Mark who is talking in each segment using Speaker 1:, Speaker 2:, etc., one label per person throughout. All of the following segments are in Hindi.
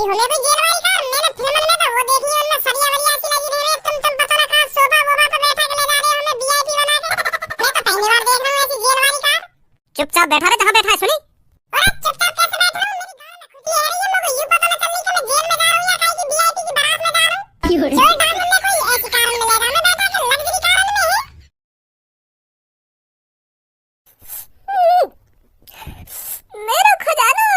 Speaker 1: ऐसी होने भी जेल वाली कार मैंने फिल्म में तो वो देखी है, उनमें सरिया वरिया सी लगी रह रही है। तुम पता ना कहां सोफा वोफा पे बैठा के ले जा रहे हो हमें वीआईपी बना के। मैं तो पहली बार देख रहा हूं ऐसी जेल वाली कार।
Speaker 2: चुपचाप बैठा रहे जहां बैठा है। सुनी
Speaker 1: अरे चुपचाप कैसे बैठ रहा हूं, मेरी गाल में खुशी आ रही है। मुझे यूं पता ना चलनी कि मैं जेल में जा रहा हूं या कहीं की वीआईपी की बारात में जा रहा हूं। जोर डाल में कोई ऐसी कार में ले जा, मैं बैठा के लग्जरी कार में है।
Speaker 2: मेरा खजाना।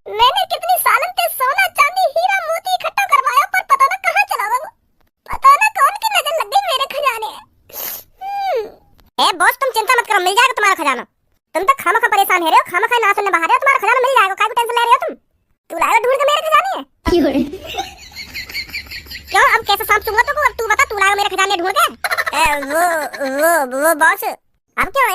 Speaker 2: मैंने कितनी सालन से सोना चांदी हीरा मोती इकट्ठा करवाया, पर पता ना कहां चला वो। पता ना कौन की नजर लग गई मेरे खजाने। ए बॉस तुम चिंता मत करो, मिल जाएगा तुम्हारा खजाना। तुम तो खामखा परेशान है रहे हो, खामखा ना सुनने बाहर है, तुम्हारा खजाना मिल जाएगा। काय को टेंशन ले रहे हो तुम? तू लाया ढूंढ के मेरे खजाने। क्यों अब कैसे सांप सूंघा तो अब तू बता, तू लाया मेरे खजाने ढूंढ के? वो बॉस अब क्यों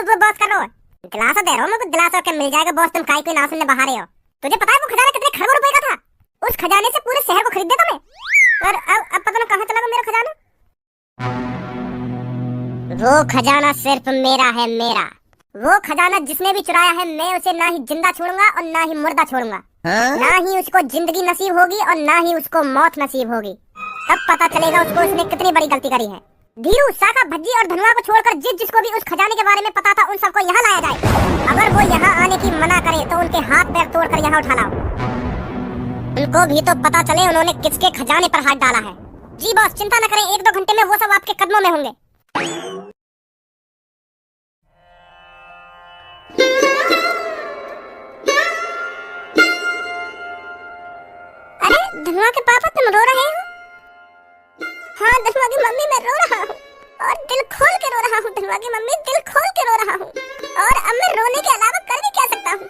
Speaker 2: वो बॉस कर रहा हो? दिलासा दे रहा हूं मैं, कुछ दिलासा के मिल जाएगा बॉस। तुम काय कोई ना सुनने बाहर हो। तुझे पता है वो खजाना कितने खरबों रुपए का था? उस खजाने से पूरे शहर को खरीद देता मैं। और अब पता ना कहां चला गया मेरा खजाना। वो खजाना सिर्फ मेरा है, मेरा। वो खजाना जिसने भी चुराया है, मैं उसे ना ही जिंदा छोड़ूंगा और ना ही मुर्दा छोड़ूंगा। ना ही उसको जिंदगी नसीब होगी और ना ही उसको मौत नसीब होगी। तब पता चलेगा उसको उसने कितनी बड़ी गलती करी है। धीरू, शाखा, भज्जी और धनुआ को छोड़कर जिसको भी उस खजाने के बारे में पता था, उन सबको यहाँ लाया जाए। अगर वो यहाँ आने की मना करे तो उनके हाथ पैर तोड़कर यहाँ उठा लाओ। उनको भी तो पता चले उन्होंने किसके खजाने पर हाथ डाला है। जी बॉस चिंता न करें, 1-2 घंटे में वो सब आपके कदमों में होंगे। अरे धनुआ के पापा तुम रो रहे हो? हाँ धनुआ की मम्मी मैं रो रहा हूँ और दिल खोल के रो रहा हूँ। धनुआ की मम्मी दिल खोल के रो रहा हूँ। और अब मैं रोने के अलावा कर भी क्या सकता हूँ?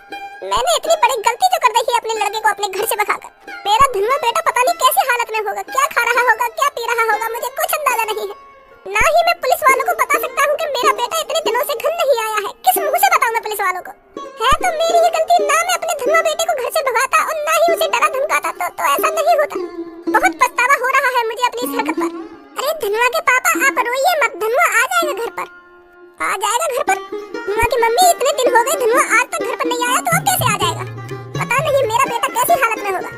Speaker 2: मैंने इतनी बड़ी गलती तो कर दी है अपने लड़के को अपने घर से भगाकर। मेरा धनुआ बेटा पता नहीं कैसी हालत में होगा, क्या खा रहा होगा, क्या पी रहा होगा, मुझे कुछ अंदाजा नहीं है। ना ही मैं पुलिस वालों को बता सकता हूँ कि मेरा बेटा इतने दिनों से घर नहीं आया है। किस मुँह से बताऊँ मैं पुलिस वालों को? है तो मेरी ही गलती, ना मैं अपने धनुआ बेटे को घर से भगाता और ना ही उसे डरा धमकाता तो ऐसा नहीं होता। बहुत पछतावा हो रहा है मुझे अपनी इस हरकत पर। अरे धनुआ के पापा आप रोइए मत, धनुआ आ जाएगा घर पर, आ जाएगा घर पर। धनुआ की मम्मी इतने दिन हो गए धनुआ आज तक घर पर नहीं आया, तो अब कैसे आ जाएगा? पता नहीं मेरा बेटा कैसी हालत में होगा।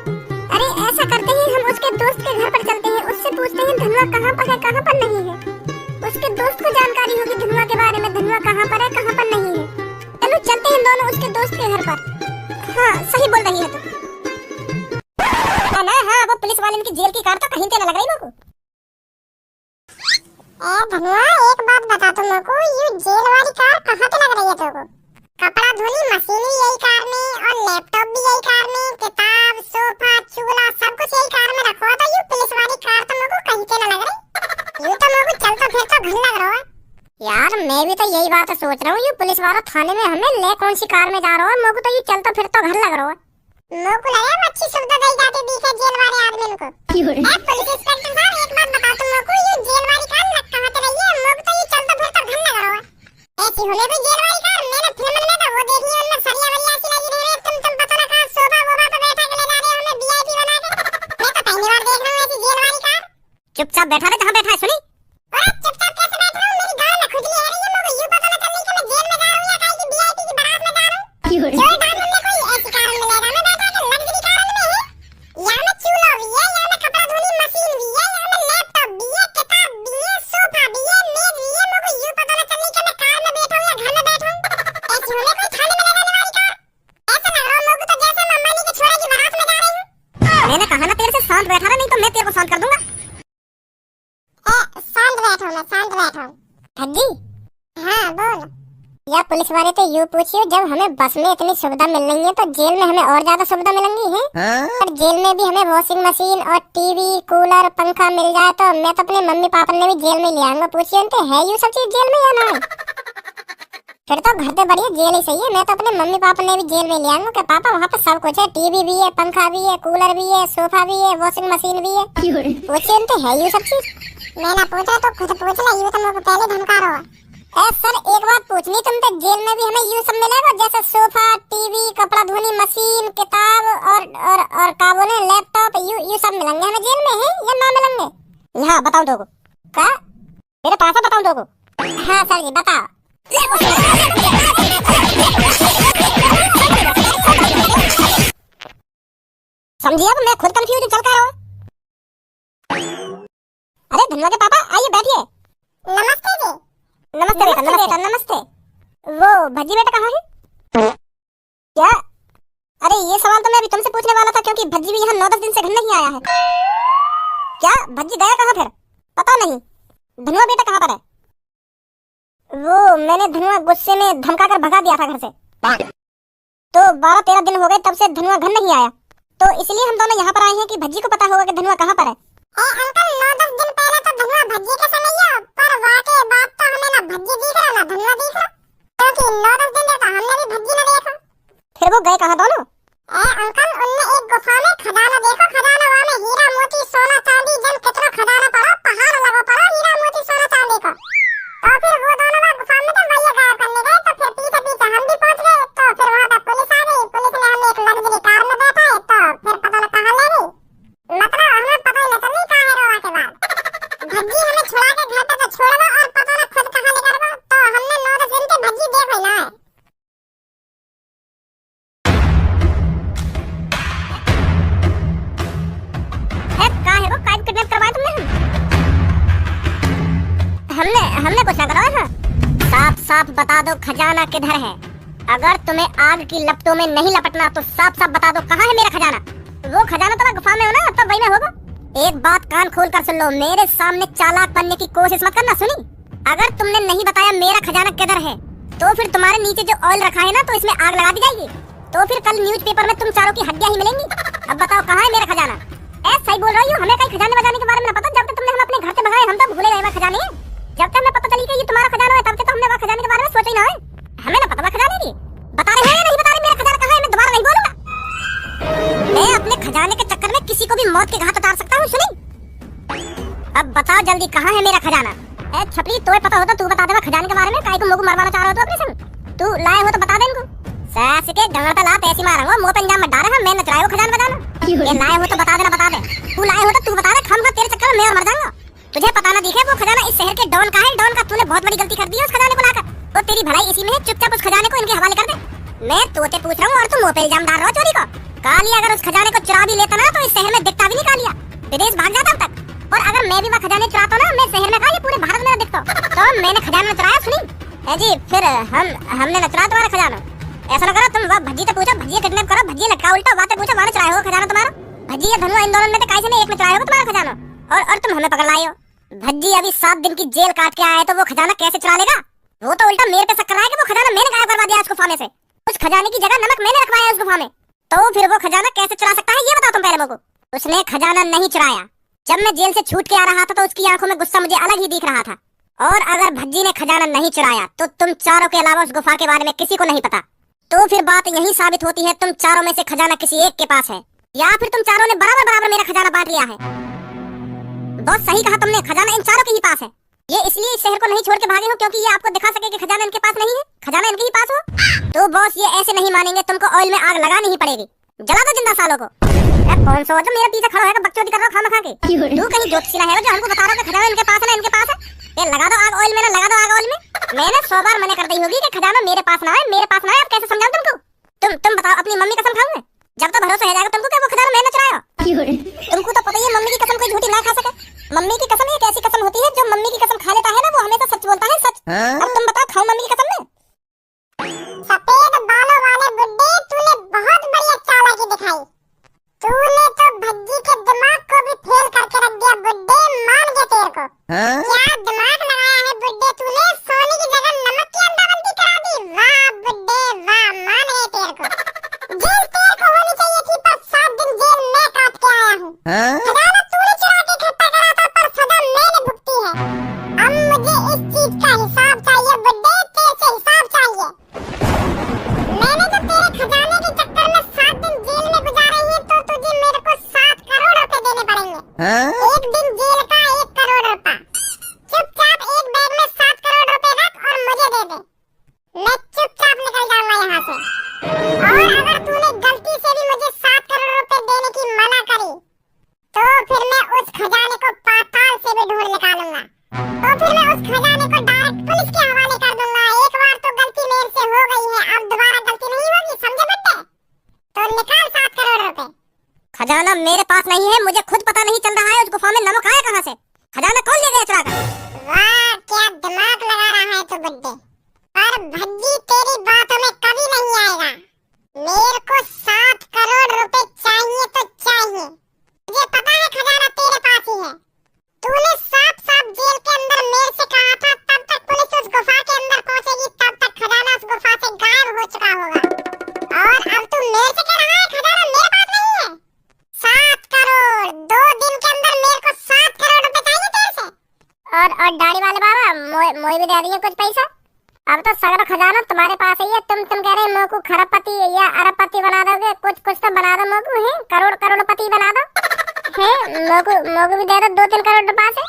Speaker 2: अरे ऐसा करते हैं हम उसके दोस्त के घर पर चलते हैं, उससे पूछते हैं धनुआ कहाँ पर है, कहाँ पर नहीं है। उसके दोस्त को जानकारी होगी धनुआ के बारे में, धनुआ कहाँ पर है, कहाँ पर नहीं है। चलो चलते हैं दोनों उसके दोस्त के घर पर। हाँ सही बोल रही है तुम। ना हाँ वो पुलिस वाले की जेल की कार तो कहीं पे न लग रही मेरे को।
Speaker 1: ए धनुआ एक बात बता तुमको, ये जेल वाली कार कहाँ पे लग रही है तुमको? कपड़ा धोनी मशीन भी यही कार में और लैपटॉप भी यही कार में, किताब, सोफा, चूल्हा सब कुछ यही कार में रखा हुआ था। ये पुलिस वाली कार तुमको कहीं पे न लग रही। ये तो मेरे को चलता फिरता घर लग रहा है।
Speaker 2: यार मैं भी तो यही बात सोच रहा हूँ, ये पुलिस वाला थाने में हमें ले कौन सी कार में जा रहा है? मेरे को तो ये चलता फिरता घर लग रहा है।
Speaker 1: मेरे को लगा अच्छी सुविधा दी जाती दिखे जेल वाले आदमी को। पुलिस इंस्पेक्टर साहब एक बात बता तुमको, ये जेल वाली कार कहाँ पे रही है? मेरे को तो ये चलता फिरता घर लग रहा है। ऐसी होने भी जेल वाली कार मैंने फिल्म में तो वो देखी है, उनमें सरिया वरिया सी लगी रह रही है। तुम पता ना कहां सोफा वोफा पे बैठा के ले जा रहे हो हमें वीआईपी बना के। मैं तो पहली बार देख रहा हूं ऐसी जेल वाली कार।
Speaker 2: चुपचाप बैठा रहे जहां बैठा है। सुनी
Speaker 1: अरे चुपचाप कैसे बैठ रहा हूं, मेरी गाल में खुजली आ रही है। मुझे यूं पता ना चलनी कि मैं जेल में जा रहा हूं या कहीं की वीआईपी की बारात में जा रहा हूं। जोर डाल में कोई ऐसी कार में ले जा, मैं बैठा के लग्जरी कार में है। यहाँ में चूल्हा भी है, यहाँ में कपड़ा धोनी मशीन भी है, यहाँ में लैपटॉप भी है, किताब भी है, सोफा भी है, मेज भी है। मुझे यूं पता ना चलनी कि मैं कार में बैठा हूं या घर में बैठा हूं। ऐसी होने कोई थाने में लगाने वाली कार। ऐसा लग रहा है मुझे तो जैसे मैं अम्बानी के छोरे की बारात में जा रही हूं।
Speaker 2: मैंने कहा ना तेरे से शांत बैठा रहा, नहीं तो मैं तेरे को शांत कर दूंगा।
Speaker 1: शांत बैठो, मैं शांत बैठा हूं।
Speaker 2: भज्जी
Speaker 1: हाँ बोल।
Speaker 2: या पुलिस वाले तो यूँ पूछिए, जब हमें बस में इतनी सुविधा मिल रही है तो जेल में हमें और ज्यादा सुविधा मिलेंगी है। और जेल में भी हमें वॉशिंग मशीन और टीवी, कूलर, पंखा मिल जाए तो मैं तो अपने मम्मी पापा ने भी जेल में ले आऊंगा। पूछिए उनसे है ये सब चीज जेल में या ना? फिर तो घर से बढ़िया जेल ही सही है। मैं तो अपने मम्मी पापा ने भी जेल में ले आऊंगा कि पापा वहाँ पे सब कुछ है, टीवी भी है, पंखा भी है, कूलर भी है, सोफा भी है, वॉशिंग मशीन भी है। पूछिए उनसे है ये सब चीज।
Speaker 1: मैंने पूछा तो खुद पूछ ले, ये तो मेरे को पहले धमका रहा है।
Speaker 2: सर एक बात पूछनी तुमसे, जेल में भी हमें यूँ सब मिलेगा जैसे सोफा, टीवी, कपड़ा धोनी मशीन, किताब और क्या बोले लैपटॉप, यू सब मिलेंगे हमें जेल में है या ना मिलेंगे? हाँ बताओ दो को। क्या मेरे पास है, बताओ दो को। हाँ सर जी बताओ। समझिए, अब मैं खुद कंफ्यूज चल कर रहा हूँ। अरे धनुआ के पापा, आइए बैठिए।
Speaker 1: नमस्ते जी।
Speaker 2: नमस्ते बेटा, नमस्ते नमस्ते। वो भज्जी बेटा कहाँ है? क्या? अरे ये सवाल तो मैं अभी तुमसे पूछने वाला था, क्योंकि भज्जी भी यहाँ 9-10 दिन से घर नहीं आया है। क्या भज्जी गया कहाँ फिर? पता नहीं। धनुआ बेटा कहाँ पर है? वो मैंने धनुआ गुस्से में धमका कर भगा दिया था घर से। तो 12-13 दिन हो गए तब से धनुआ घर नहीं आया, तो इसलिए हम दोनों यहाँ पर आए हैं कि भज्जी को पता होगा कि धनुआ कहाँ पर है।
Speaker 1: अंकल 9-10 दिन पहले तो धनुआ भज्जी के समय ही है, पर वाकई बात तो हमें ना भज्जी दिख रहा ना धनुआ दिख रहा, क्योंकि 9-10 दिन तक हमने भी भज्जी न देखा।
Speaker 2: फिर वो गए कहाँ दोनों?
Speaker 1: अंकल उनने एक गुफा में खजाना देखो, खजाना वहाँ में हीरा मोती सोना चांदी जन कितना खजाना पड़ा, पहाड़ लगा पड़ा हीरा मोती सोना चांदी का। तो फिर वो दोनों वहाँ गुफा में तो वही गायब करने गए, तो फिर पीछे पीछे हम भी पहुँच गए, तो फिर वहाँ पर पुलिस आ गई। पुलिस ने हमें एक लग्जरी कार में बैठाए, तो फिर पता न कहाँ ले गई, मतलब हमें पता ही न चली कहाँ है रोवा के बाद। भज्जी हमें छुड़ा के घर पे तो छोड़ दो और पता न खुद कहाँ लेकर गो, तो हमने 9-10 दिन से भज्जी देख ही ना है।
Speaker 2: कहाँ है वो? काहे किडनैप करवाया तुमने? हमने कुछ ना करवाया था। साफ साफ बता दो खजाना किधर है। अगर तुम्हें आग की लपटों में नहीं लपटना तो साफ साफ बता दो कहाँ है मेरा खजाना। वो खजाना तो मैं गुफा में हूँ ना, तब वही में होगा। एक बात कान खोल कर सुन लो, मेरे सामने चालाक बनने की कोशिश मत करना। सुनी, अगर तुमने नहीं बताया मेरा खजाना किधर है, तो फिर तुम्हारे नीचे जो ऑयल रखा है ना, तो इसमें आग लगा दी जाएगी। तो फिर कल न्यूज़पेपर में तुम चारों की हड्डियां ही मिलेंगी। अब बताओ कहाँ है मेरा खजाना? सही बोल रही हो, हमें कहीं खजाने बजाने के बारे में ना पता। जब तक तुमने हम अपने घर से भगाए, हम तो भूले गए खजाने। जब तक हमें पता चली कि ये तुम्हारा खजाना है, तब से तो हमने वहाँ खजाने के बारे में सोचा ही ना है। हमें ना पता खजाने की। बता रहे हैं या नहीं बता रहे मेरा खजाना कहाँ है? मैं दोबारा नहीं बोलूंगा। मैं अपने खजाने के चक्कर में किसी को भी मौत के घाट उतार सकता हूँ। सुनी, अब बताओ जल्दी कहाँ है मेरा खजाना? छपरी, तुम्हें पता होता तू बता दे खजाने के बारे में। काहे को मुझको मरवाना चाह रहा हो तो अपने संग? तू लाए हो तो बता दे इनको। सास के गंगड़ लात ऐसी मारूंगा, मुंह पे इंजाम मत डाल। मैं न चुराया वो खजाना बजाना। ये लाए हो तो बता देना, बता दे। तू लाए हो तो तू बता दे, खामखा तेरे चक्कर में मैं और मर जाऊंगा। तुझे पता ना दिखे वो खजाना इस शहर के डॉन का है। डॉन का तूने बहुत बड़ी गलती कर दी है उस खजाने को लाकर। तो तेरी भलाई इसी में है, चुपचाप उस खजाने को इनके हवाले कर दे। मैं तोते पूछ रहा हूँ और तू मुंह पे इल्जाम डाल रहा हो चोरी को। कालिया अगर उस खजाने को चुरा भी लेता ना, तो इस शहर में दिखता भी नहीं कालिया, विदेश भाग जाता अब तक। और अगर मैं भी वहाँ खजाने चुराता ना, मैं शहर में कहा, ये पूरे भारत में दिखता। तो मैंने खजाना चुराया। सुनी जी, फिर हमने न चुराया तुम्हारा खजाना। ऐसा ना करो, तुम वहाँ भज्जी से पूछो, भज्जी किडनैप करो, भज्जी लटका उल्टा बातें पूछो, वहाँ चुराया होगा खजाना तुम्हारा। भज्जी या धनुआ इन दोनों में से किसी ने एक में चुराया होगा तुम्हारा खजाना, और तुम हमें पकड़ लाए हो। भज्जी अभी 7 दिन की जेल काट के आया है, तो वो खजाना कैसे चुरा लेगा? वो तो उल्टा मेरे पे शक कर रहा है कि वो खजाना मैंने गायब करवा दिया उस गुफा में से। उस खजाने की जगह नमक मैंने रखवाया है उस गुफा में। तो फिर वो खजाना कैसे चुरा सकता है, ये बताओ तुम पहले मुझको। उसने खजाना नहीं चुराया। जब मैं जेल से छूट के आ रहा था, तो उसकी आंखों में गुस्सा मुझे अलग ही दिख रहा था। और अगर भज्जी ने खजाना नहीं चुराया, तो तुम चारों के अलावा उस गुफा के बारे में किसी को नहीं पता। तो फिर बात यही साबित होती है, तुम चारों में से खजाना किसी एक के पास है, या फिर तुम चारों ने बराबर बराबर मेरा खजाना बांट लिया है। बहुत सही कहा तुमने, खजाना इन चारों के ही पास है। ये इसलिए इस शहर को नहीं छोड़ के भागे हो, क्योंकि ये आपको दिखा सके कि खजाना इनके पास नहीं है, खजाना इनके ही पास हो। तो बॉस ये ऐसे नहीं मानेंगे, तुमको ऑयल में आग लगानी ही पड़ेगी। जला दो जिंदा सालों को। कौन सा जो मेरे पीछे खड़ा है, बकचोदी कर रहा हो खामा खा के? तू कहीं ज्योतिषी है जो हमको बता रहा है खजाना इनके पास है ना इनके पास है? ये लगा दो आग ऑयल में, ना लगा दो आग ऑयल में। मैंने 100 बार मना कर दी होगी कि खजाना मेरे पास ना है, मेरे पास ना है। अब कैसे समझाऊं तुमको? तुम बताओ, अपनी मम्मी कसम खाऊं मैं? जब तक भरोसा हो जाएगा तुमको कि वो खजाना मैंने चुराया। तुमको तो पता ही है मम्मी की कसम कोई झूठी ना खा सके। मम्मी की कसम एक ऐसी कसम होती है, जो मम्मी की कसम खा लेता है ना, वो हमेशा सच बोलता है, सच। अब तुम बताओ, खाऊं मम्मी की कसम में?
Speaker 1: सफेद बालों वाले बुड्ढे, तूने बहुत बढ़िया चालाकी दिखाई। तूने तो भज्जी के दिमाग को भी फेल करके रख दिया बुड्ढे, मान गया तेरे को। क्या दिमाग लगाया है बुड्ढे तूने, सोने की जगह नमक की अंडाबंदी करा दी। वाह बुड्ढे वाह, मान गए तेरे को। जेल तेरे को होनी चाहिए थी, पर 7 दिन जेल मैं काट के आया हूँ। खजाना तूने चुरा के इकट्ठा करा था, पर सजा मैंने भुगती है। अब मुझे इस चीज का हिसाब चाहिए बुड्ढे, तेरे से हिसाब चाहिए। मैंने तो तेरे खजाने के चक्कर में 7 दिन जेल में गुजारे हैं, तो तुझे मेरे को 7 करोड़ रुपए देने पड़ेंगे। एक दिन जेल का 1 करोड़ रुपए। चुपचाप एक बैग में 7 करोड़ रुपए
Speaker 2: नहीं है, मुझे खुद पता नहीं चल रहा है उस गुफा में नमक आया कहाँ से। खजाना कौन ले गया चुरा कर?
Speaker 1: वाह क्या दिमाग लगा रहा है तू बुड्ढे। पर भज्जी तेरी बातों में कभी नहीं आएगा। मेरे को 7 करोड़ रुपए चाहिए तो चाहिए। मुझे पता है खजाना तेरे पास ही है। तूने साफ साफ जेल के अंदर मेरे से कहा था तब तक पुलिस उस गुफा के अंदर पहुंचेगी, तब तक खजाना उस गुफा से गायब हो चुका होगा। और अब तू मेरे से कह रहा है खजाना मेरे पास नहीं है। 7 करोड़ 2 दिन के अंदर मेरे को 7 करोड़ रुपए चाहिए तेरे से।
Speaker 2: और दाढ़ी वाले बाबा मोई भी दे दिए कुछ पैसा। अब तो सगरा खजाना तुम्हारे पास ही है। तुम कह रहे मोकू खरबपति या अरबपति बना दोगे। कुछ तो बना दो मोकू, है करोड़पति बना दो। है मोकू भी दे दो 2-3 करोड़ रुपए से।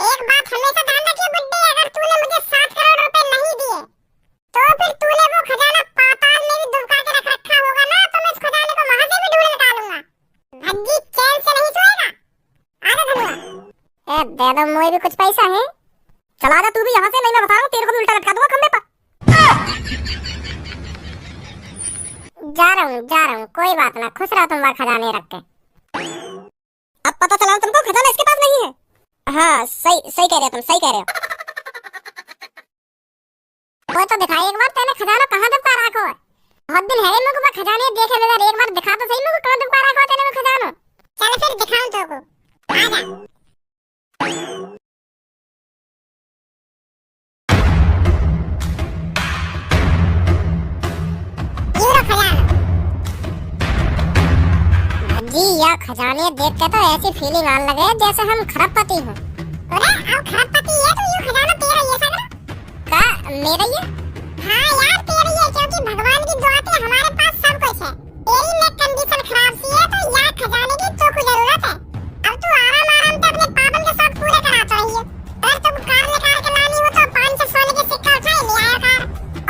Speaker 1: एक बात हमेशा ध्यान रखिए बुड्ढे, अगर तूने मुझे 7 करोड़ रुपए नहीं दिए तो फिर तूने वो खजाना पाताल में भी दुबका के रख रखा होगा ना, तो मैं उस खजाने को वहां से भी ढूंढ निकालूंगा। भज्जी चैन से नहीं सोएगा। आजा धनुआ।
Speaker 2: दे दो मोई भी कुछ पैसा है। चला जा तू भी यहाँ से, नहीं मैं बता रहा हूँ तेरे को भी उल्टा लटका दूंगा खंबे पर। जा रहा हूँ कोई बात ना, खुश रहो तुम खजाने रख के। अब पता चला तुमको खजाना इसके पास नहीं है। हाँ सही कह रहे हो तुम, सही कह रहे हो। वो तो दिखाई एक बार तेने खजाना कहाँ दुबका रखा है। बहुत दिन है मेरे को खजाने देखे बगैर, एक बार दिखा तो सही मेरे को कहाँ दुबका रखा है तेने खजाना।
Speaker 1: चल फिर दिखाऊं तेरे को, आजा।
Speaker 2: जी या खजाने देख के तो ऐसी फीलिंग आने लगे जैसे हम खरबपति हैं।
Speaker 1: अरे अब खरबपति है तो ये खजाना तेरा ही है सगरा।
Speaker 2: का मेरा ही है?
Speaker 1: हाँ यार तेरा ही है, क्योंकि भगवान की दुआ से हमारे पास सब कुछ है। तेरी नेक कंडीशन खराब सी है तो यार खजाने की तो कुछ जरूरत है। अब तू आराम आराम से अपने पापन के शौक पूरे कराता रहिए। अगर तुम कार निकाल के लानी हो तो 500 सोने के सिक्का उठाए ले आया कार,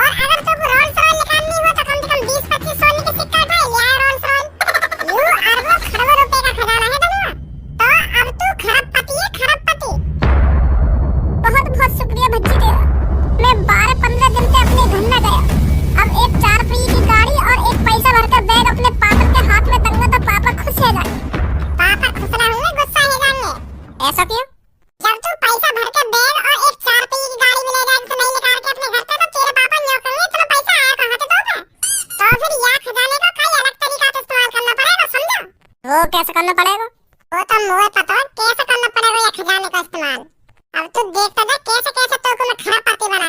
Speaker 1: और अगर तुम रोल्स रॉयस निकालनी हो तो कम से कम 20-25 सोने के सिक्का उठाए ले आया रोल्स रॉयस। यूं अरबों खरबों रुपए का खजाना है धनुआ। तो अब तू खरबपति है, खरबपति।
Speaker 2: बहुत बहुत शुक्रिया भज्जी तेरा। मैं 12-15 दिन से अपने घर न गया। अब एक 4 पहिए की गाड़ी और एक पैसा भरकर बैग अपने पापा के हाथ में दूंगा तो पापा खुश हो जाएंगे।
Speaker 1: पापा खुश ना होंगे, गुस्सा हो जाएंगे।
Speaker 2: ऐसा क्यों?
Speaker 1: जब तू पैसा भर के बैग और एक 4 पहिए की गाड़ी में ले जाएगा तो नहीं लेकर के अपने घर पे, तो तेरे पापा न्यों करेंगे इतना पैसा आया कहाँ से दोगे? तो फिर यह खजाने का कोई अलग तरीका से इस्तेमाल करना पड़ेगा, समझा?
Speaker 2: वो कैसे करना पड़ेगा?